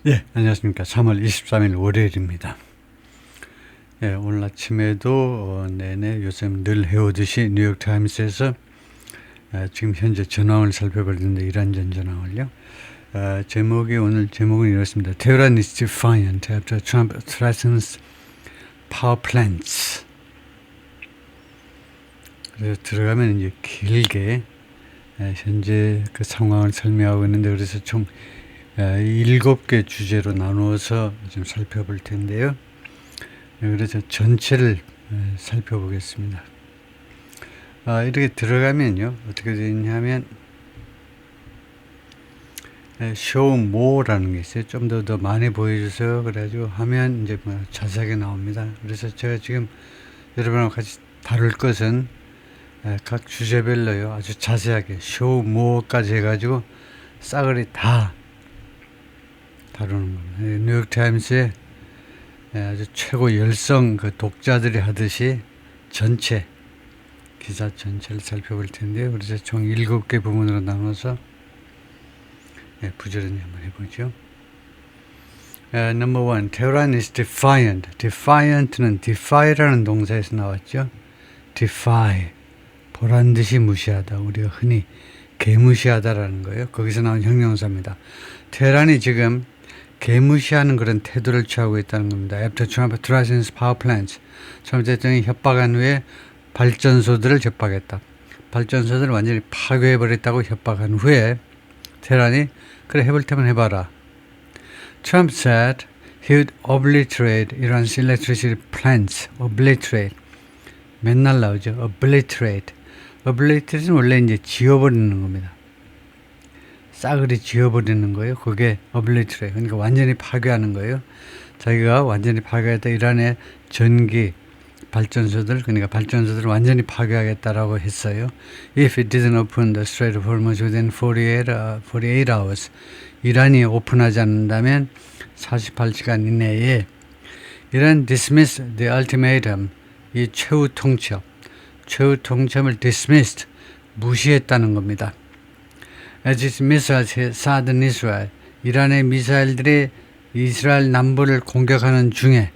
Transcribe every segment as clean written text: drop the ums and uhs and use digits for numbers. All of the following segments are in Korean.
예, 안녕하십니까. 3월 23일 월요일입니다. 예, 오늘 아침에도 내내 요즘 늘 해오듯이 뉴욕타임스에서 지금 현재 전황을 살펴볼 텐데 이란 전 전황을요. 오늘 제목은 이렇습니다. Tehran is defiant after Trump threatens power plants. 그래서 들어가면 이제 길게 현재 그 상황을 설명하고 있는데, 그래서 총 7개 주제로 나누어서 좀 살펴볼 텐데요. 그래서 전체를 살펴보겠습니다. 이렇게 들어가면요, 어떻게 되냐면 show more라는 게 있어요. 좀 더 많이 보여주세요. 그래가지고 하면 이제 자세하게 나옵니다. 그래서 제가 지금 여러분하고 같이 다룰 것은 각 주제별로요, 아주 자세하게 show more까지 해가지고 싸그리 다 다루는 겁니다. 뉴욕타임스의 아주 최고 열성 그 독자들이 하듯이 전체 기사 전체를 살펴볼 텐데요. 그래서 총 7개 부분으로 나눠서 부지런히 한번 해보죠. Number one, Tehran is defiant. Defiant는 defy라는 동사에서 나왔죠. defy, 보란듯이 무시하다. 우리가 흔히 개무시하다라는 거예요. 거기서 나온 형용사입니다. 테헤란이 지금 개무시하는 그런 태도를 취하고 있다는 겁니다. After Trump threatens power plants. 트럼프 대통령이 협박한 후에 발전소들을 협박했다. 발전소들을 완전히 파괴해버렸다고 협박한 후에 테헤란이 그래 해볼 테면 해봐라. Trump said he would obliterate Iran's electricity plants. obliterate. 맨날 나오죠. obliterate. obliterate는 원래 이제 지워버리는 겁니다. 싸그리 지워버리는 거예요. 그게 obliterate. 그러니까 완전히 파괴하는 거예요. 자기가 완전히 파괴했다. 이란의 전기 발전소들, 그러니까 발전소들을 완전히 파괴하겠다라고 했어요. If it didn't open the Strait of Hormuz within 48 hours. 이란이 오픈하지 않는다면 48시간 이내에 이란 dismissed the ultimatum. 이 최후 통첩을 dismissed, 무시했다는 겁니다. As its missiles hit southern Israel, 이란의 미사일들이 이스라엘 남부를 공격하는 중에,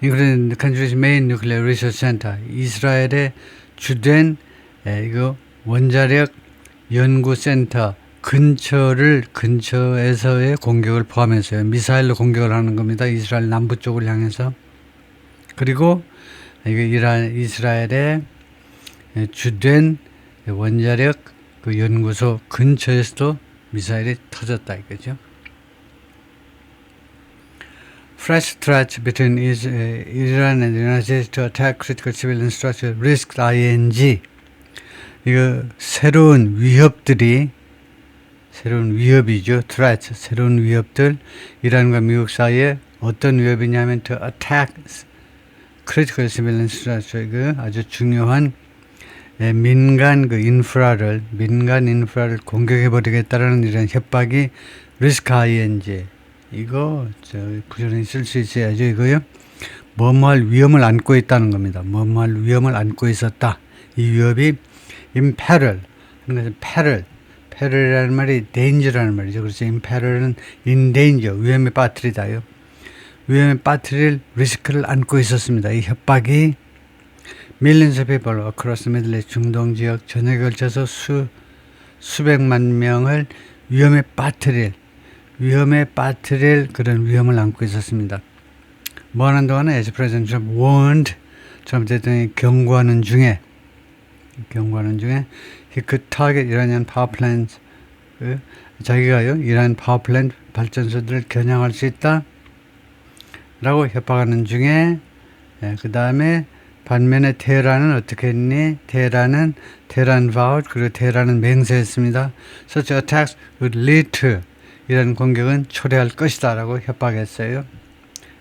including the country's main nuclear research center, 이스라엘의 주된 이거 원자력 연구센터 근처에서의 공격을 포함해서요, 미사일로 공격을 하는 겁니다. 이스라엘 남부 쪽을 향해서. 그리고 이스라엘의 주된 원자력 그 연구소 근처에서도 미사일이 터졌다 이거죠. Fresh threats between Iran and the United States to attack critical civilian structure risk ing. 이거 새로운 위협이죠. threats, 새로운 위협들. 이란과 미국 사이에 어떤 위협이냐면 to attack critical civilian structure, 그 아주 중요한 민간 인프라를 공격해버리겠다라는 이런 협박이 risk ing. 이거 부지런히 쓸 수 있어야죠. 이거요. 뭐뭐할 위험을 안고 있다는 겁니다. 뭐뭐할 위험을 안고 있었다. 이 위협이 in peril 하는 것은 peril이라는 말이 danger라는 말이죠. 그래서 in peril은 in danger, 위험에 빠뜨리다요. 위험에 빠뜨릴 리스크를 안고 있었습니다. 이 협박이 millions of people across the Middle East, 중동 지역 전역에 걸쳐서 수백만 명을 위험에 빠뜨릴 그런 위험을 안고 있었습니다. 뭐 하는 동안에 as President Trump warned, 트럼프 대통령이 경고하는 중에 he could target Iranian power plants, 자기가요 이란 파워 플랜트 발전소들을 겨냥할 수 있다 라고 협박하는 중에, 그 다음에 반면에 테헤란은 어떻게 했니? 테헤란 vowed, 그리고 테헤란은 맹세했습니다. Such attacks would lead to, 이런 공격은 초래할 것이다 라고 협박했어요.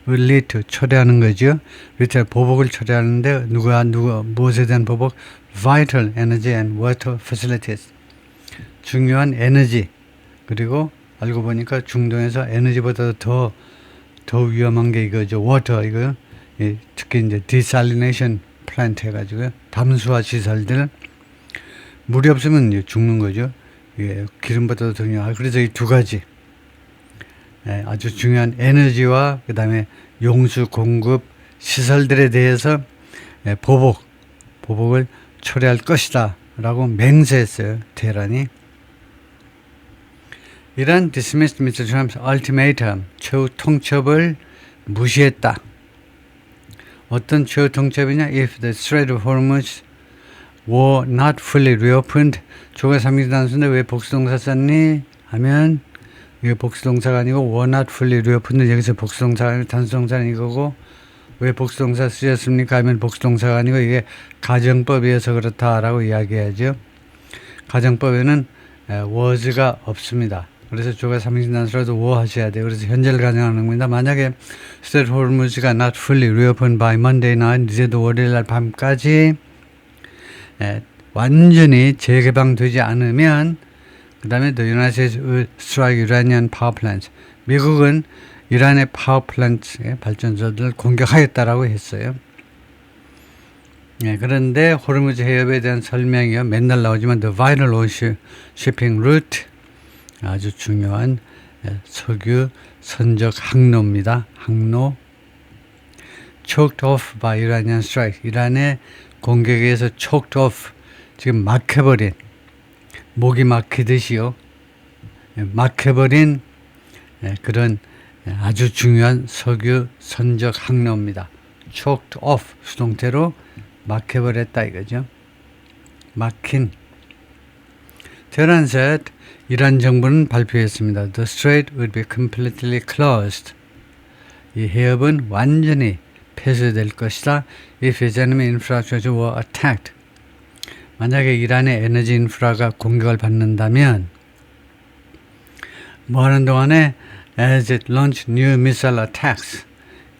would lead to, 초래하는 거죠. 리틀 보복을 초래하는데 무엇에 대한 보복? Vital energy and water facilities. 중요한 에너지, 그리고 알고 보니까 중동에서 에너지보다 더 위험한 게 이거죠. water, 이거 특히 이제 desalination plant 해가지고 담수화 시설들, 물이 없으면 죽는 거죠. 기름보다도 더 중요하고. 그래서 이 두 가지 아주 중요한 에너지와 그 다음에 용수 공급 시설들에 대해서 보복을 초래할 것이다 라고 맹세했어요. 테헤란이. 이란 dismissed Mr. Trump's ultimatum, 최후 통첩을 무시했다. 어떤 최후 통첩이냐? If the Strait of Hormuz were not fully reopened, 조가 3인 단수인데 왜 복수동사 썼니? 하면 이게 복수동사가 아니고 were not fully reopened, 여기서 복수동사가 아니고 단수동사는 이거고 왜 복수동사 쓰셨습니까? 하면 복수동사가 아니고 이게 가정법이어서 그렇다라고 이야기하죠. 가정법에는 was가 없습니다. 그래서 조가 3인칭 단수라도 were 하셔야 돼요. 그래서 현재를 가정하는 겁니다. 만약에 Strait of Hormuz가 not fully reopened by Monday night, 늦어도 월요일날 밤까지 완전히 재개방되지 않으면 그 다음에 the United States will strike Iranian power plants. 미국은 이란의 파워 플랜트 발전소들을 공격하였다라고 했어요. 그런데 호르무즈 해협에 대한 설명이요. 맨날 나오지만 the vital ocean shipping route, 아주 중요한 석유 선적 항로입니다. 항로. choked off by Iranian strike. 이란의 공격에 의해서 choked off, 지금 막혀버린, 목이 막히듯이요. 막혀버린 그런 아주 중요한 석유 선적 항로입니다. choked off, 수동태로 막혀버렸다 이거죠. 막힌. 테헤란 said, 이란 정부는 발표했습니다. The strait would be completely closed. 이 해협은 완전히 폐쇄될 것이다. If its enemy infrastructure were attacked. 만약에 이란의 에너지 인프라가 공격을 받는다면 뭐 하는 동안에 as it launched new missile attacks,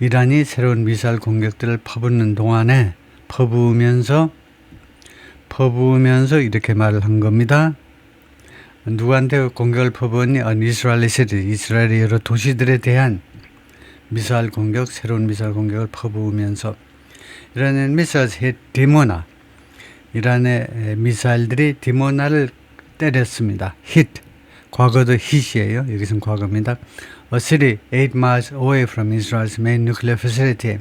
이란이 새로운 미사일 공격들을 퍼붓는 동안에 퍼부으면서 이렇게 말을 한 겁니다. 누구한테 공격을 퍼부었니? 이스라엘의 시리, 이스라엘의 여러 도시들에 대한 미사일 공격, 새로운 미사일 공격을 퍼부으면서 이란의 미사일이 hit 디모나, 이란의 미사일들이 디모나를 때렸습니다. hit, 과거도 hit이에요. 여기서는 과거입니다. A city 8 miles away from Israel's main nuclear facility.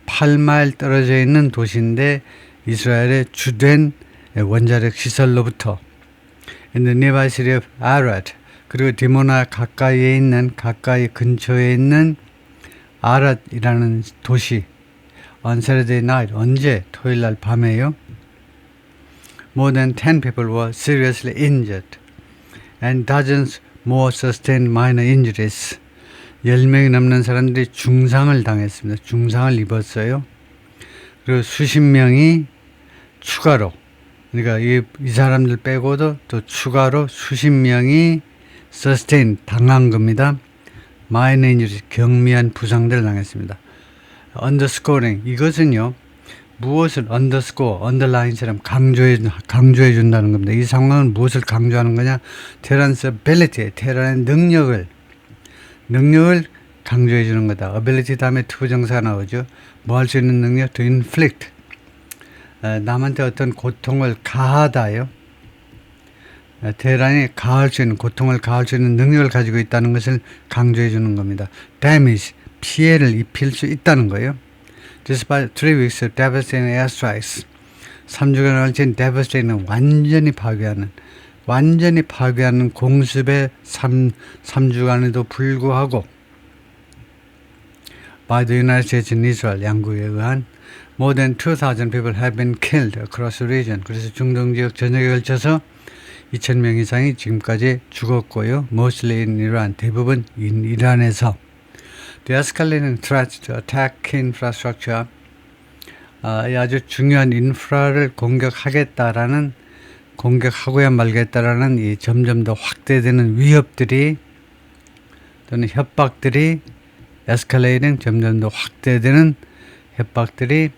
8마일 떨어져 있는 도시인데 이스라엘의 주된 원자력 시설로부터 in the nearby city of Arad, 그리고 디모나 가까이 근처에 있는 아랏이라는 도시 on Saturday night, 언제? 토요일날 밤에요. More than 10 people were seriously injured and dozens more sustained minor injuries. 10명이 넘는 사람들이 중상을 당했습니다. 중상을 입었어요. 그리고 수십 명이 추가로, 그러니까 이 사람들 빼고도 또 추가로 수십 명이 sustain, 당한 겁니다. minor injuries, 경미한 부상들을 당했습니다. underscoring, 이것은요, 무엇을 underscore, underline처럼 강조해 준다는 겁니다. 이 상황은 무엇을 강조하는 거냐? 테헤란's ability, 테헤란의 능력을 강조해 주는 거다. ability 다음에 투부정사가 나오죠. 뭐 할 수 있는 능력? to inflict, 남한테 어떤 고통을 가하다요. 테헤란이 가할 수 있는, 고통을 가할 수 있는 능력을 가지고 있다는 것을 강조해 주는 겁니다. damage, 피해를 입힐 수 있다는 거예요. Despite 3 weeks of devastating airstrikes, 3주간을 걸친 devastating, 완전히 파괴하는 공습의 3주간에도 불구하고 by the United States and Israel, 양국에 의한 more than 2,000 people have been killed across the region. 그래서 중동 지역 전역에 걸쳐서 2,000명 이상이 지금까지 죽었고요. Mostly in Iran, 대부분 이란에서. The escalating threats to attack infrastructure, 아주 중요한 인프라를 공격하고야 말겠다라는 이 점점 더 확대되는 위협들이 또는 협박들이 escalating, 점점 더 확대되는 협박들이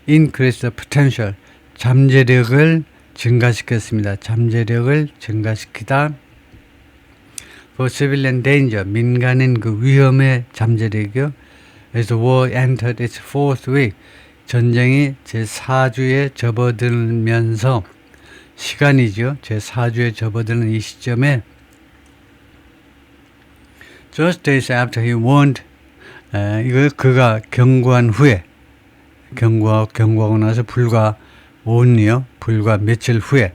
increase the potential, 잠재력을 증가시켰습니다. 잠재력을 증가시키다. For civilian danger, 민간인 그 위험의 잠재력이요. As the war entered its 4th week, 전쟁이 제4주에 접어들면서 시간이죠. 제4주에 접어드는 이 시점에 Just days after he warned, 이거 그가 경고한 후에 경고하고 나서 불과 며칠 후에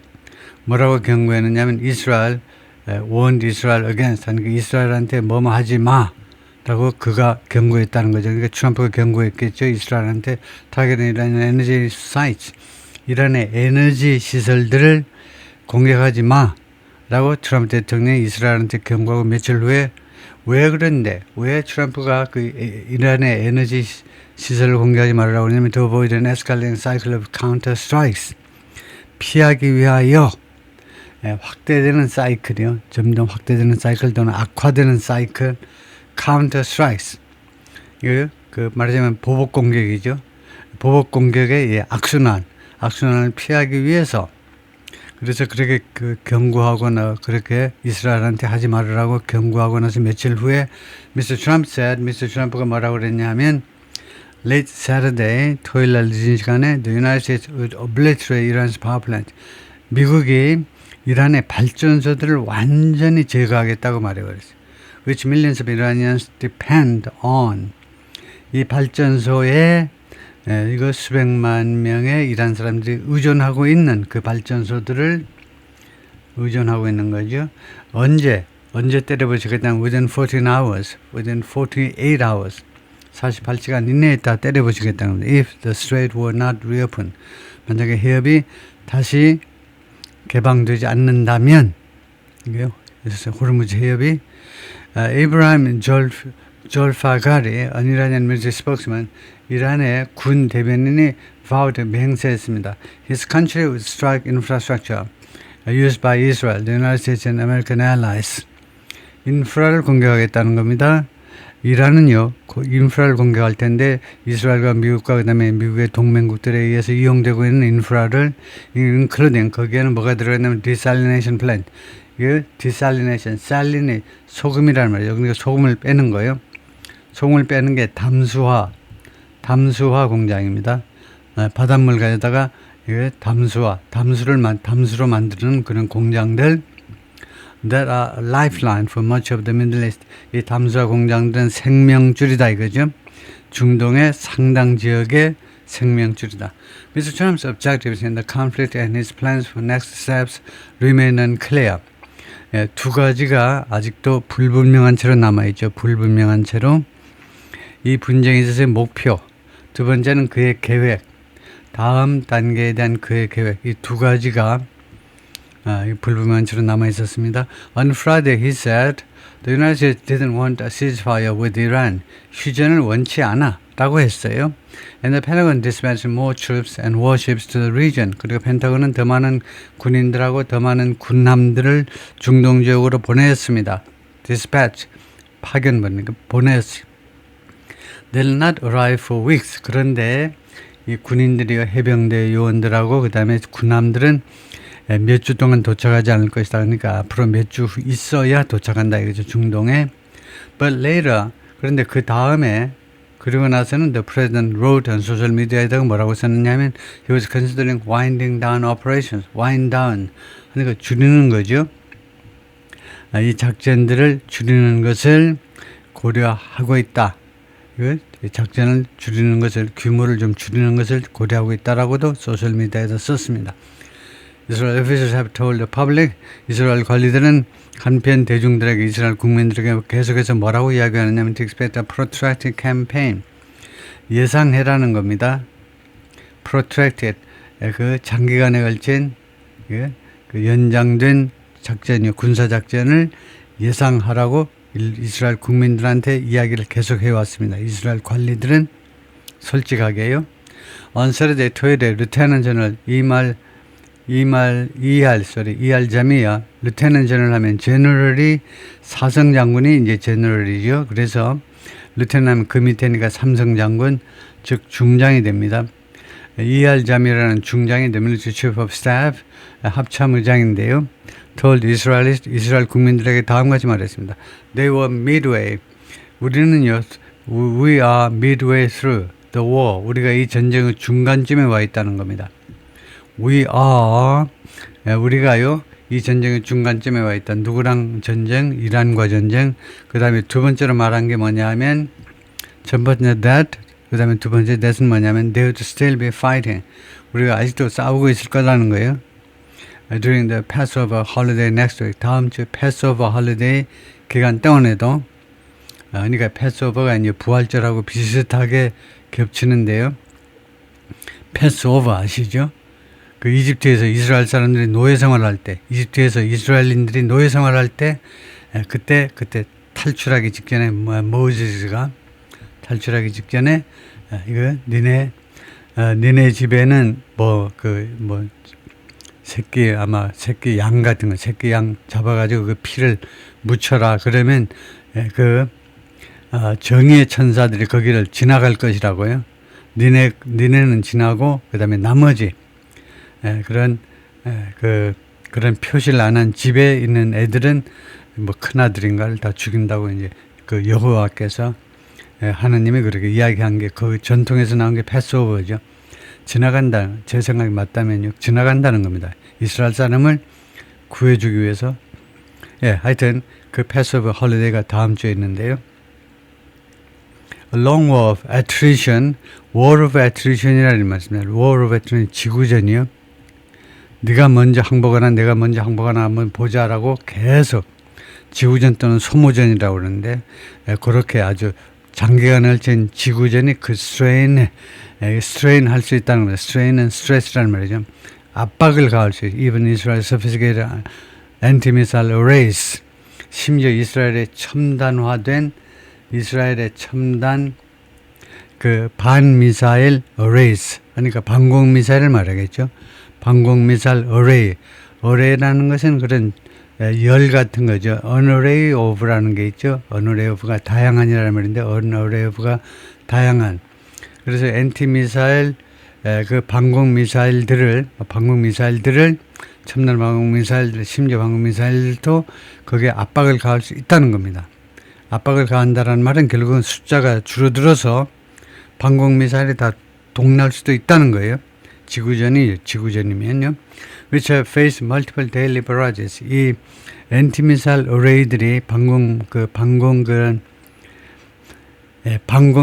뭐라고 경고했느냐면 이스라엘 warned Israel against 하는 게 이스라엘한테 뭐뭐 하지 마라고 그가 경고했다는 거죠. 그러니까 트럼프가 경고했겠죠. 이스라엘한테 targeting Iranian energy sites, 이란의 에너지 시설들을 공격하지 마라고 트럼프 대통령이 이스라엘한테 경고하고 며칠 후에 왜 트럼프가 그 이란의 에너지 시설을 공개하지 말라고 하냐면 to avoid an escalating cycle of counter strikes, 피하기 위하여 확대되는 사이클이요. 점점 확대되는 사이클 또는 악화되는 사이클, counter strikes. 이거 그 말하자면 보복 공격이죠. 보복 공격의 악순환을 피하기 위해서 그래서 그렇게 그 경고하거나 그렇게 이스라엘한테 하지 말으라고 경고하고 나서 며칠 후에 Mr. Trump가 뭐라고 그랬냐면 late Saturday, 토요일 날 늦은 시간에 the United States would obliterate Iran's power plant. 미국이 이란의 발전소들을 완전히 제거하겠다고 말해버렸어요. Which millions of Iranians depend on. 이 발전소에 이거 수백만 명의 이란 사람들이 의존하고 있는 그 발전소들을 의존하고 있는 거죠. 언제 때려보시겠다면 within 48 hours, 48시간 이내에 다 때려보시겠다는 겁니다. If the strait were not reopened, 만약에 해협이 다시 개방되지 않는다면, 이게요, 호르무즈 해협이 Ibrahim Jolfagari, an Iranian military spokesman, 이란의 군 대변인이 vowed, 맹세했습니다. His country would strike infrastructure used by Israel, the United States and American allies. 인프라를 공격하겠다는 겁니다. 이란은요, 인프라를 공격할 텐데 이스라엘과 미국과 그다음에 미국의 동맹국들에 의해서 이용되고 있는 인프라를 including 거기에는 뭐가 들어있냐면 desalination plant. 이 desalination, 살린이 소금이라는 말이에요. 그러니까 소금을 빼는 거예요. 소금을 빼는 게 담수화 공장입니다. 바닷물 가져다가 담수로 만드는 그런 공장들 that are a lifeline for much of the Middle East. 이 담수화 공장들은 생명줄이다 이거죠. 중동의 상당 지역의 생명줄이다. Mr. Trump's objectives in the conflict and his plans for next steps remain unclear. 두 가지가 아직도 불분명한 채로 남아있죠. 불분명한 채로 이 분쟁에 있어서의 목표, 두 번째는 그의 계획, 다음 단계에 대한 그의 계획, 이 두 가지가 불분명한 채로 남아있었습니다. On Friday, he said the United States didn't want a ceasefire with Iran. 휴전을 원치 않아 라고 했어요. And the Pentagon dispatched more troops and warships to the region. 그리고 펜타곤은 더 많은 군인들하고 더 많은 군함들을 중동 지역으로 보냈습니다. Dispatch, 보냈어요. They'll not arrive for weeks. 그런데 이 군인들이요, 해병대 요원들하고 그 다음에 군함들은 몇 주 동안 도착하지 않을 것이다. 그러니까 앞으로 몇 주 있어야 도착한다 이거죠, 중동에. But later, 그런데 그 다음에 그리고 나서는 the president wrote on social media에다가 뭐라고 썼느냐면 he was considering winding down operations. wind down 그러니까 줄이는 거죠. 이 작전들을 줄이는 것을 고려하고 있다. 작전을 줄이는 것을, 규모를 좀 줄이는 것을 고려하고 있다라고도 소셜 미디어에서 썼습니다. Israel officials have told the public, 이스라엘 관리들은 한편 대중들에게, 이스라엘 국민들에게 계속해서 뭐라고 이야기하느냐면 to expect a protracted campaign. 예상해라는 겁니다. protracted, 그 장기간에 걸친 그 연장된 작전이요, 군사작전을 예상하라고 이스라엘 국민들한테 이야기를 계속 해왔습니다. 이스라엘 관리들은 솔직하게요. On Saturday, 토요일에 Lieutenant General 이알 자미야, Lieutenant General 하면 제너럴이 사성장군이 이제 제너럴이죠. 그래서 Lieutenant 그 밑에니까 삼성장군, 즉 중장이 됩니다. 이알 자미라는 중장이 the Military Chief of Staff, 합참의장인데요. told 이스라엘 국민들에게 다음같이 말했습니다. They were midway. 우리는요, we are midway through the war. 우리가 이 전쟁의 중간쯤에 와 있다는 겁니다. We are, 우리가요, 이 전쟁의 중간쯤에 와 있다. 누구랑 전쟁? 이란과 전쟁. 그 다음에 두 번째로 말한 게 뭐냐 하면 첫 번째 that, 그 다음에 두 번째 that은 뭐냐면 they would still be fighting. 우리가 아직도 싸우고 있을 거라는 거예요. During the Passover holiday next week. 다음 주 Passover holiday 기간 동안에도 그러니까 패스오버가 이제 부활절하고 비슷하게 겹치는데요. 패스오버 아시죠? 그 이집트에서 이스라엘 사람들이 노예 생활할 때, 이집트에서 이스라엘인들이 노예 생활할 때, 그때 탈출하기 직전에 모세스가 탈출하기 직전에 이거 니네 집에는 새끼 양 같은 거, 새끼 양 잡아가지고 그 피를 묻혀라. 그러면 정의의 천사들이 거기를 지나갈 것이라고요. 니네는 지나고 그다음에 나머지 그런 표시를 안 한 집에 있는 애들은 큰아들인가를 다 죽인다고 이제 그 여호와께서 하나님이 그렇게 이야기한 게 그 전통에서 나온 게 패스오버죠. 지나간다. 제 생각이 맞다면요. 지나간다는 겁니다. 이스라엘 사람을 구해주기 위해서. 하여튼 그 패스오버 홀리데이가 다음 주에 있는데요. A long war of attrition, war of attrition이라는 말씀입니다. war of attrition, 지구전이요. 네가 먼저 항복하나 내가 먼저 항복하나 한번 보자라고 계속 지구전 또는 소모전이라고 그러는데 그렇게 아주 장기간을 펼친 지구전이 그 스트레인 할 수 있다는 거예요. 스트레인은 스트레스라는 말이죠. 압박을 가할 수 있어요. Even Israel sophisticated anti-missile arrays. 심지어 이스라엘의 첨단 그 반미사일 arrays. 그러니까 방공미사일을 말하겠죠. 방공미사일 array라는 것은 그런 열 같은 거죠. An array of라는 게 있죠. An array of가 다양한이라는 말인데 An array of가 다양한. 그래서 엔티미사일 그 방공미사일들을 첨단 방공미사일들 심지어 방공미사일도 거기에 압박을 가할 수 있다는 겁니다. 압박을 가한다는 말은 결국은 숫자가 줄어들어서 방공미사일이 다 동날 수도 있다는 거예요. 지구전이면요. Which have faced multiple daily barrages. 이 엔티미사일 어레이들이 방공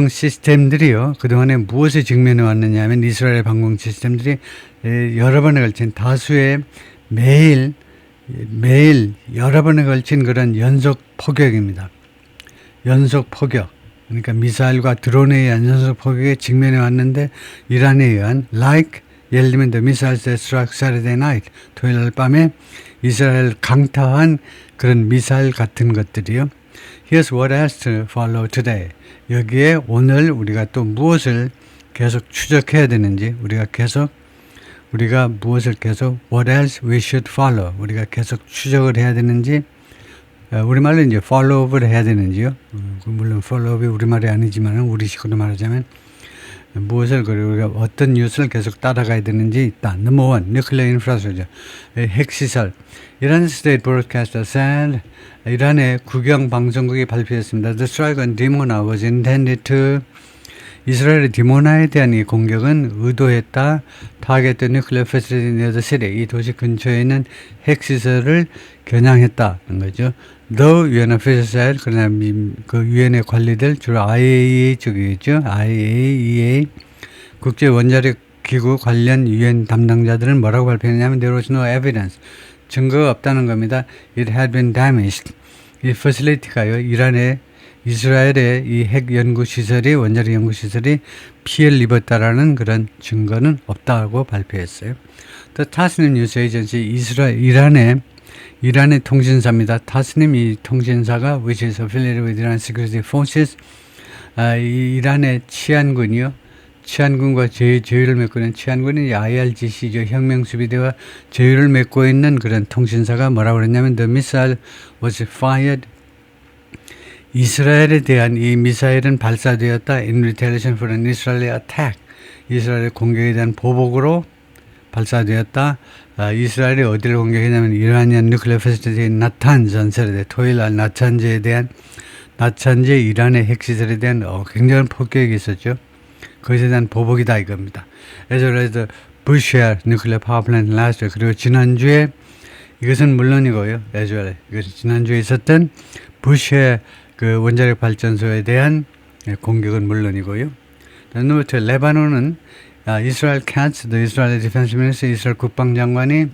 시스템들이요. 그동안에 무엇에 직면해 왔느냐 하면 이스라엘의 방공 시스템들이 여러 번에 걸친 다수의 매일 여러 번에 걸친 그런 연속 포격입니다. 연속 포격. 그러니까 미사일과 드론에 의한 연속 포격에 직면해 왔는데 이란에 의한 예를 들면 the missiles that struck Saturday night 토요일 날 밤에 이스라엘 강타한 그런 미사일 같은 것들이요. Here's what has to follow today. 여기에 오늘 우리가 또 무엇을 계속 추적해야 되는지 우리가 무엇을 계속 what else we should follow 우리가 계속 추적을 해야 되는지 우리말로 이제 follow업을 해야 되는지요. 물론 follow업이 우리말이 아니지만 우리식으로 말하자면 무엇을 우리가 어떤 뉴스를 계속 따라가야 되는지 있다. Number one, nuclear infrastructure. 핵시설. 이란 state broadcaster said 이란의 국영 방송국이 발표했습니다. The strike on Dimona was intended to 이스라엘의 디모나에 대한 이 공격은 의도했다. Target the nuclear facility near the city. 이 도시 근처에 있는 핵시설을 겨냥했다는 거죠. The UN official said 그러나 그 유엔의 관리들 주로 IAEA 쪽이겠죠. IAEA 국제 원자력 기구 관련 유엔 담당자들은 뭐라고 발표했냐면 there was no evidence. 증거가 없다는 겁니다. It had been damaged. 이 facility가요. 이스라엘의 이 핵 연구 시설이 원자력 연구 시설이 피해를 입었다라는 그런 증거는 없다고 발표했어요. 또 타스님 뉴스 에이전시 이란의 통신사입니다. 타스님 이 통신사가 which is affiliated with Iran Security Forces 이란의 치안군이요. 치안군과 제휴를 맺고 있는 치안군이 IRGC죠. 혁명수비대와 제휴를 맺고 있는 그런 통신사가 뭐라고 그랬냐면 the missile was fired 이스라엘에 대한 이 미사일은 발사되었다. In retaliation for an Israeli attack. 이스라엘의 공격에 대한 보복으로 발사되었다. 이스라엘이 어디를 공격했냐면 이란이안 누클레어 패시리티 나탄즈 전설에 토요일 날 나탄즈에 대한 이란의 핵시설에 대한 굉장한 폭격이 있었죠. 그것에 대한 보복이다 이겁니다. 그래서 Bushehr nuclear power plant last week. 그리고 지난주에 이것은 물론이고요. as well. 이것은 지난주에 있었던 부시의 그 원자력 발전소에 대한 공격은 물론이고요. 넘버 2, 레바논은 이스라엘 칸츠, 이스라엘 디펜스 미니스터, 이스라엘 국방장관이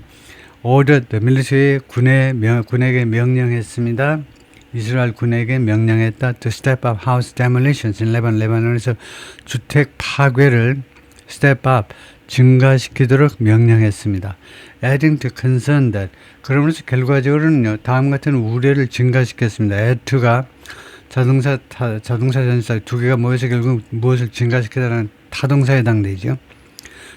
ordered the military 군에게 명령했습니다. 이스라엘 군에게 명령했다. To step up house demolitions in Lebanon. 레바논에서 주택 파괴를 step up, 증가시키도록 명령했습니다. Adding to concern that. 그러면서 결과적으로는요, 다음 같은 우려를 증가시켰습니다. add to가 자동차 전치사 두 개가 모여서 결국 무엇을 증가시키다는 타동사에 해당되죠.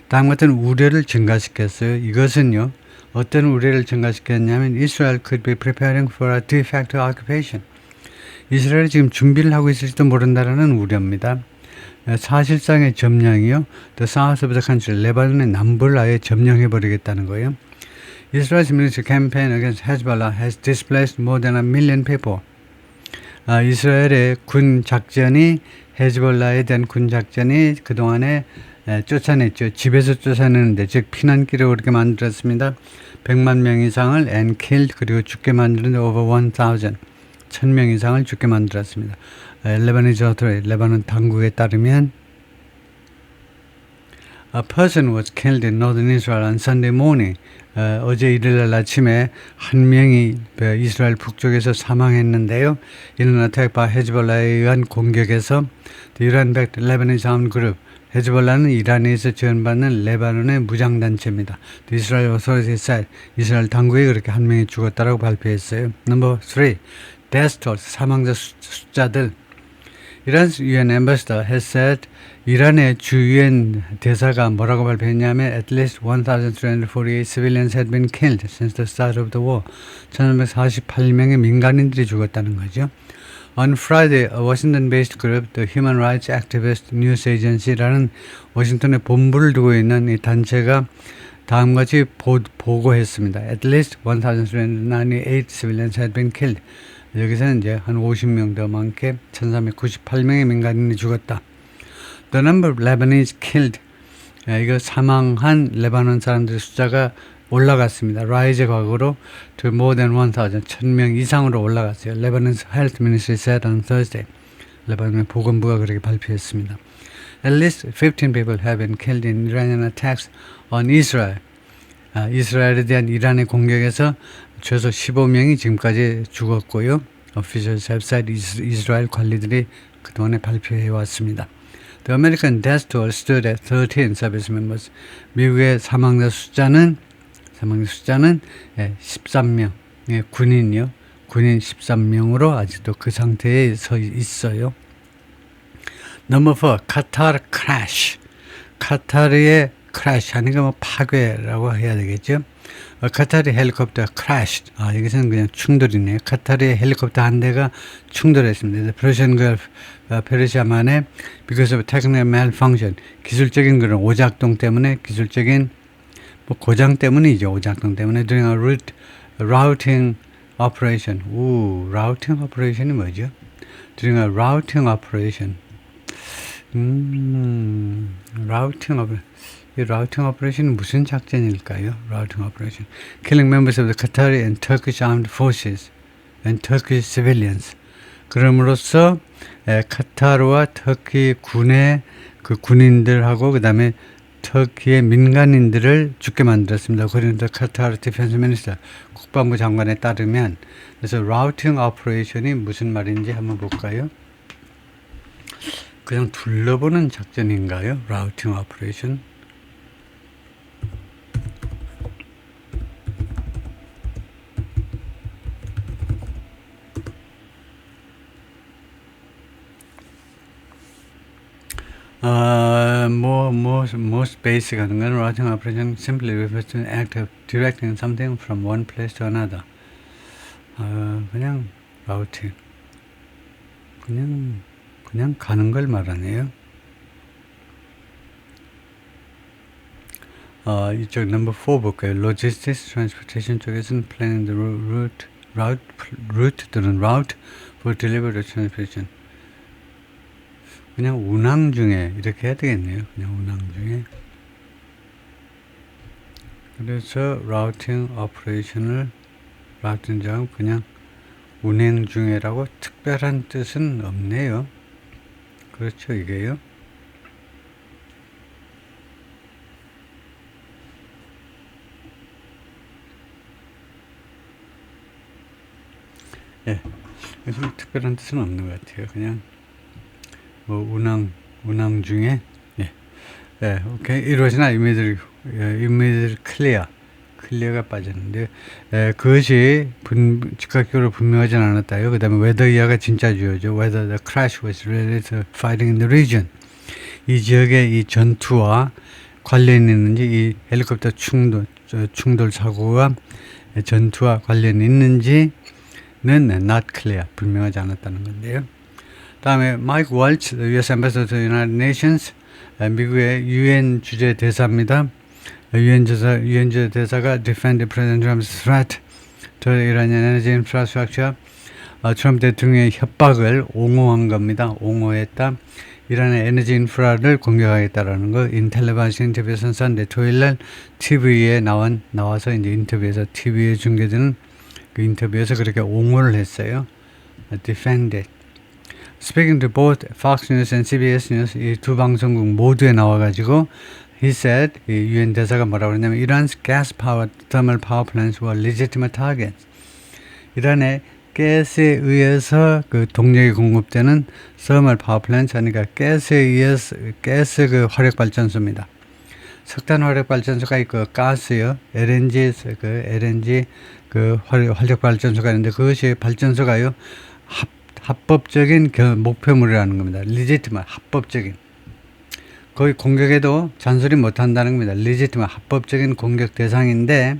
다음 같은 우려를 증가시켰어요. 이것은요, 어떤 우려를 증가시켰냐면 Israel could be preparing for a de facto occupation. 이스라엘이 지금 준비를 하고 있을지도 모른다라는 우려입니다. 사실상의 점령이요. The south of the country, 레바논의 남부를 아예 점령해버리겠다는 거예요. Israel's military campaign against Hezbollah has displaced more than 1 million people. 이스라엘의 군 작전이 헤즈볼라에 대한 군 작전이 그동안에 쫓아냈죠. 집에서 쫓아내는데 즉 피난길을 오르게 만들었습니다. 100만 명 이상을 and killed 그리고 죽게 만드는데 over 1,000 1000명 이상을 죽게 만들었습니다. 레바논 레바논 당국에 따르면 A person was killed in northern Israel on Sunday morning. 어제 일요일 아침에 한 명이 이스라엘 북쪽에서 사망했는데요. 이는 attack by 헤즈볼라에 의한 공격에서 the Iran-backed Lebanese armed group. 헤즈볼라는 이란에서 지원받는 레바논의 무장단체입니다. The Israel Authority said. 이스라엘 당국이 그렇게 한 명이 죽었다라고 발표했어요. Number 3. Death toll, 사망자 숫자들. Iran's UN ambassador has said 이란의 주 UN 대사가 뭐라고 발표했냐면 at least 1,348 civilians had been killed since the start of the war. 1,348명의 민간인들이 죽었다는 거죠. On Friday, a Washington-based group, the Human Rights Activist News Agency라는 워싱턴에 본부를 두고 있는 이 단체가 다음같이 보고했습니다. At least 1,398 civilians had been killed. 여기서는 이제 한 50명 더 많게 1,398명의 민간인이 죽었다. The number of Lebanese killed, 이거 사망한 레바논 사람들의 숫자가 올라갔습니다. Rise 과거로 to more than 1,000, 1,000명 이상으로 올라갔어요. Lebanon's Health Ministry said on Thursday. 레바논의 보건부가 그렇게 발표했습니다. At least 15 people have been killed in Iranian attacks on Israel. 이스라엘에 대한 이란의 공격에서 최소 15명이 지금까지 죽었고요. Officials have said 이스라엘 관리들이 그동안에 발표해 왔습니다. The American death toll stood at 13 service members. 미국의 사망자 숫자는 13명. 군인이요. 군인 13명으로 아직도 그 상태에 서 있어요. Number 4. 카타르 크래쉬. 카타르의 크래쉬 하니까 뭐 파괴라고 해야 되겠죠. 카타르 헬리콥터 크래쉬. 여기서는 그냥 충돌이네요. 카타르의 헬리콥터 한 대가 충돌했습니다. Persian Gulf, 페르시아만에 because of technical malfunction, 기술적인 그런 오작동 때문에, 기술적인 뭐 고장 때문이죠. 오작동 때문에 during a routing operation. routing operation이 뭐죠? during a routing operation. 이 라우팅 오퍼레이션은 무슨 작전일까요? 라우팅 오퍼레이션. Killing members of the Qatari and Turkish armed forces and Turkish civilians. 그럼으로써 카타르와 터키 군의 그 군인들하고 그 다음에 터키의 민간인들을 죽게 만들었습니다. 그런데 카타르 디펜스 미니스터 국방부 장관에 따르면 그래서 라우팅 오퍼레이션이 무슨 말인지 한번 볼까요? 그냥 둘러보는 작전인가요? 라우팅 오퍼레이션. most basic 하는 건 routing operation simply refers to an act of directing something from one place to another. 그냥 routing. 그냥 가는 걸 말하네요. 이쪽 넘버 4 볼까요? Logistics, transportation 쪽에서는 planning the route 또는 route for delivery or transportation. 그냥 운항 중에 이렇게 해야 되겠네요. 그냥 운항 중에. 그래서 라우팅 오퍼레이션을 라는 점 그냥 운행 중에라고 특별한 뜻은 없네요. 그렇죠, 이게요. 예, 그래서 특별한 뜻은 없는 것 같아요. 그냥 뭐 운항 중에 예, 예, 오케이. 이러시나 이미들 클리어가 빠졌는데 그것이 즉각적으로 분명하진 않았다요. 그 다음에 whether 이하가 진짜 주어죠. whether the crash was related to fighting in the region. 이 지역의 이 전투와 관련이 있는지, 이 헬리콥터 충돌 사고가 전투와 관련이 있는지는 not clear, 분명하지 않았다는 건데요. 다음에 마이크 월츠, U.S. Ambassador to the United Nations, 미국의 유엔 주재 대사입니다. 유엔 주재 대사가 defend President Trump's threat to the Iranian energy infrastructure, 트럼프 대통령의 협박을 옹호한 겁니다. 옹호했다. 이란의 에너지 인프라를 공격하겠다라는 거 인텔레바시 인터뷰에서 선사인데 토요일날 TV에 나와서 이제 인터뷰에서 TV에 중계되는 그 인터뷰에서 그렇게 옹호를 했어요. defend it. Speaking to both Fox News and CBS News, 이 두 방송국 모두에 나와가지고 he said, 이 유엔 대사가 뭐라고 그러냐면 Iran's gas-powered thermal power plants were legitimate targets. 이란의 가스에 의해서 그 동력이 공급되는 thermal power plants, 그러니까 가스에 의해서 가스 그 화력 발전소입니다. 석탄 화력 발전소가 있고 가스요, LNG 그 화력 발전소가 있는데 그것이 발전소가요 합법적인 목표물이라는 겁니다. legitimate, 합법적인. 거의 공격에도 잔소리 못한다는 겁니다. legitimate, 합법적인 공격 대상인데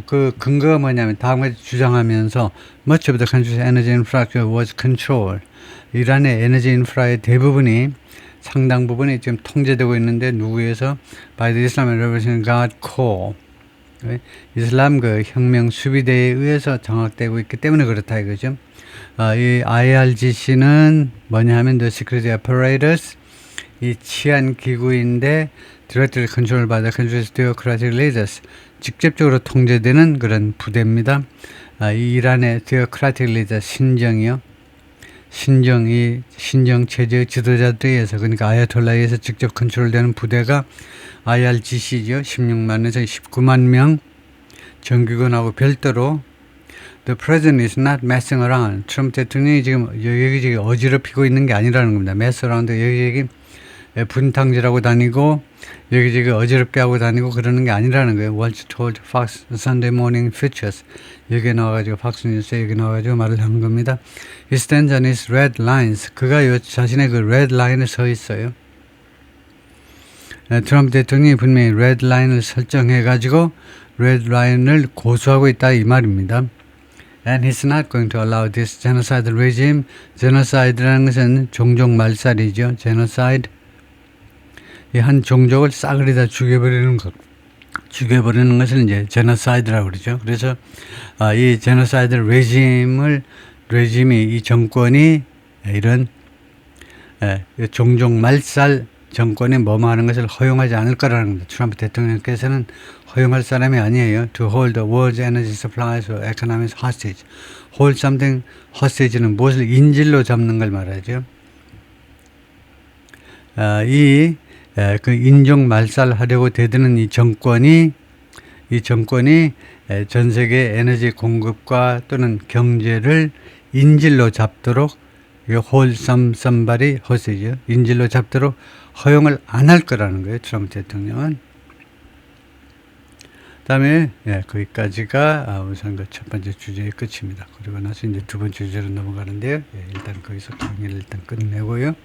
그 근거가 뭐냐면 다음까지 주장하면서 much of the country's energy infrastructure was controlled. 이란의 에너지 인프라의 대부분이 상당 부분이 지금 통제되고 있는데 누구에서 by the Islamic Revolutionary Guard Corps. 이슬람 그 혁명 수비대에 의해서 장악되고 있기 때문에 그렇다 이거죠. 이 IRGC는 뭐냐 하면 the security apparatus, 이 치안 기구인데 directly controlled by the country's theocratic leaders, 직접적으로 통제되는 그런 부대입니다. 이 이란의 theocratic leader, 신정 체제의 지도자들에 의해서, 그러니까 아야톨라에서 직접 컨트롤되는 부대가 IRGC죠. 16만에서 19만 명 정규군하고 별도로 The president is not messing around. 트럼프 대통령이 지금 여기저기 어지럽히고 있는 게 아니라는 겁니다. mess around, 여기저기 분탕질하고 다니고 여기저기 어지럽게 하고 다니고 그러는 게 아니라는 거예요. Walsh told Fox Sunday Morning Features. 여기에 나와가지고 팍스 뉴스에 여기 나와가지고 말을 하는 겁니다. He stands on his red lines. 그가 자신의 그 red line에 서 있어요. 트럼프 대통령이 분명히 red line을 설정해가지고 red line을 고수하고 있다 이 말입니다. And he's not going to allow this genocidal regime. genocide라는 것은 종족 말살이죠. genocide. 이 한 종족을 싸그리 다 죽여버리는 것을 이제 genocide라고 그러죠. 그래서 이 genocidal 레짐이 이 정권이 이런 종족 말살 정권이 뭐뭐하는 것을 허용하지 않을 거라는 겁니다. 트럼프 대통령께서는 허용할 사람이 아니에요. To hold the world's energy supplies or economics hostage. Hold something hostage는 무엇을 인질로 잡는 걸 말하죠. 그 인종 말살하려고 대드는 이 정권이 전 세계 에너지 공급과 또는 경제를 인질로 잡도록 hold somebody hostage, 인질로 잡도록 허용을 안 할 거라는 거예요. 트럼프 대통령은. 다음에 거기까지가 우선 그 첫 번째 주제의 끝입니다. 그리고 나서 이제 두 번째 주제로 넘어가는데요. 일단 거기서 강의를 일단 끝내고요.